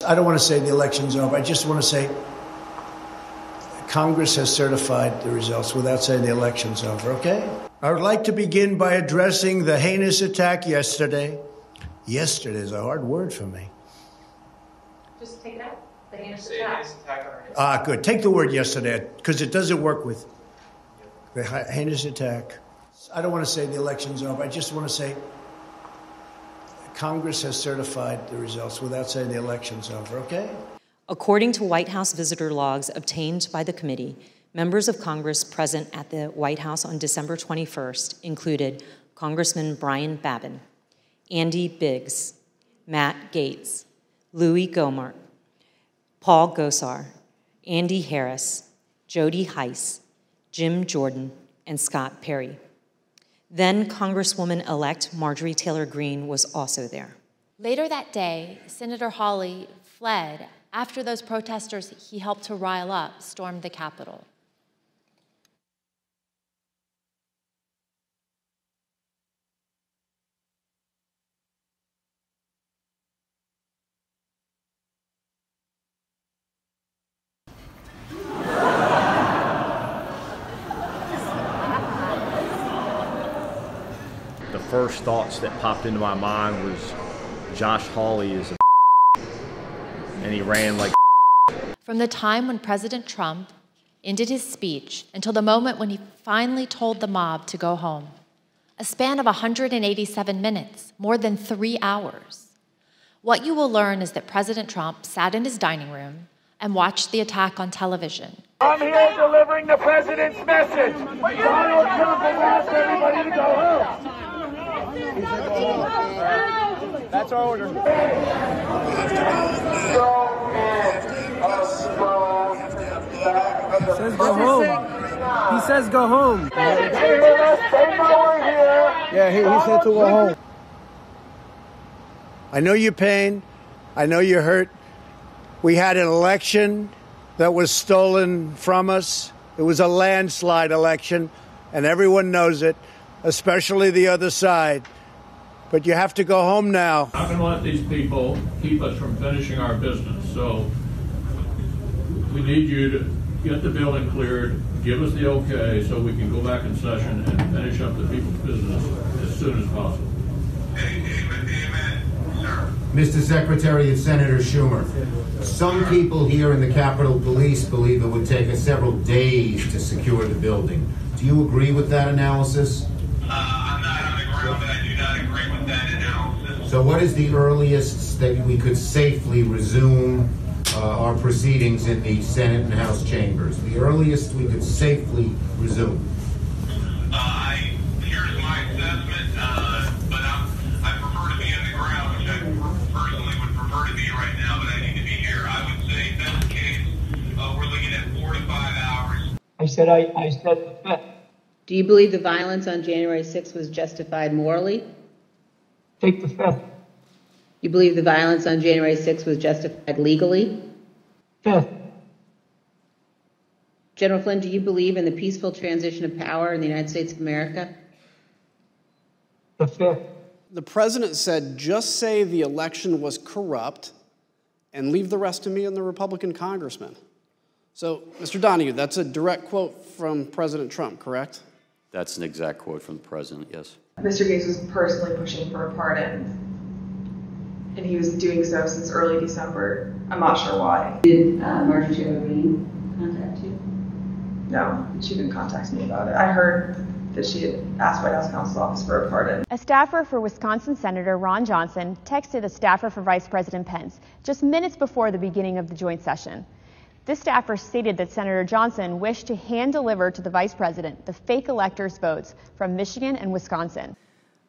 I don't want to say the election's over. I just want to say Congress has certified the results without saying the election's over, okay? I would like to begin by addressing the heinous attack yesterday. Yesterday is a hard word for me. Just take it out. The heinous attack. Good. Take the word yesterday, because it doesn't work with the heinous attack. I don't want to say the election's over. I just want to say Congress has certified the results without saying the election's over, okay? According to White House visitor logs obtained by the committee, members of Congress present at the White House on December 21st included Congressman Brian Babin, Andy Biggs, Matt Gaetz, Louis Gohmert, Paul Gosar, Andy Harris, Jody Heiss, Jim Jordan, and Scott Perry. Then Congresswoman-elect Marjorie Taylor Greene was also there. Later that day, Senator Hawley fled after those protesters he helped to rile up stormed the Capitol. The first thoughts that popped into my mind was Josh Hawley is a and he ran like. From the time when President Trump ended his speech until the moment when he finally told the mob to go home, a span of 187 minutes, more than 3 hours. What you will learn is that President Trump sat in his dining room and watched the attack on television. I'm here delivering the president's message. Donald Trump has asked everybody to go home. That's our order. He says go home. He says go home. Yeah, he said to go home. I know your pain. I know you're hurt. We had an election that was stolen from us. It was a landslide election, and everyone knows it, especially the other side. But you have to go home now. I'm going to let these people keep us from finishing our business. So we need you to get the building cleared, give us the okay so we can go back in session and finish up the people's business as soon as possible. Amen, sir. Mr. Secretary, it's Senator Schumer. Some people here in the Capitol Police believe it would take us several days to secure the building. Do you agree with that analysis? I'm not on the ground, but I do not agree with that analysis. So what is the earliest that we could safely resume our proceedings in the Senate and House chambers? The earliest we could safely resume? Here's my assessment, but I prefer to be on the ground, which I personally would prefer to be right now, but I need to be here. I would say, best case, we're looking at 4 to 5 hours. I said the fifth. Do you believe the violence on January 6th was justified morally? Take the fifth. You believe the violence on January 6th was justified legally? Fifth. General Flynn, do you believe in the peaceful transition of power in the United States of America? The fifth. The president said, just say the election was corrupt and leave the rest to me and the Republican congressman. So, Mr. Donahue, that's a direct quote from President Trump, correct? That's an exact quote from the president, yes. Mr. Gaetz was personally pushing for a pardon, and he was doing so since early December. I'm not sure why. Did Marjorie Taylor Greene contact you? No, she didn't contact me about it. I heard that she had asked White House counsel's office for a pardon. A staffer for Wisconsin Senator Ron Johnson texted a staffer for Vice President Pence just minutes before the beginning of the joint session. This staffer stated that Senator Johnson wished to hand-deliver to the vice president the fake electors' votes from Michigan and Wisconsin.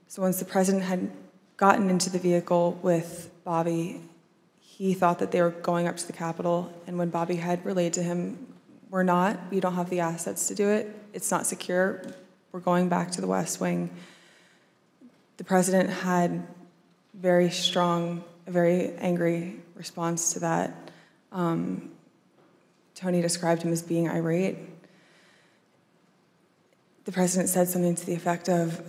So once the president had gotten into the vehicle with Bobby, he thought that they were going up to the Capitol, and when Bobby had relayed to him, we don't have the assets to do it, it's not secure, we're going back to the West Wing. The president had very strong, a very angry response to that. Tony described him as being irate. The president said something to the effect of,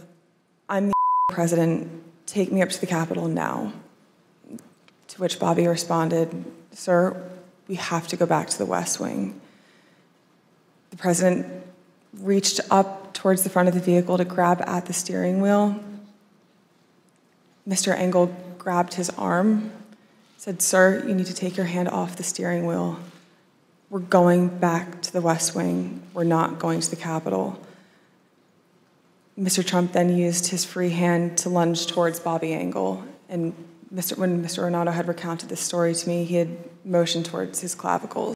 I'm the president, take me up to the Capitol now. To which Bobby responded, "Sir, we have to go back to the West Wing." The president reached up towards the front of the vehicle to grab at the steering wheel. Mr. Engel grabbed his arm, said, "Sir, you need to take your hand off the steering wheel. We're going back to the West Wing. We're not going to the Capitol." Mr. Trump then used his free hand to lunge towards Bobby Engel. And when Mr. Renato had recounted this story to me, he had motioned towards his clavicles.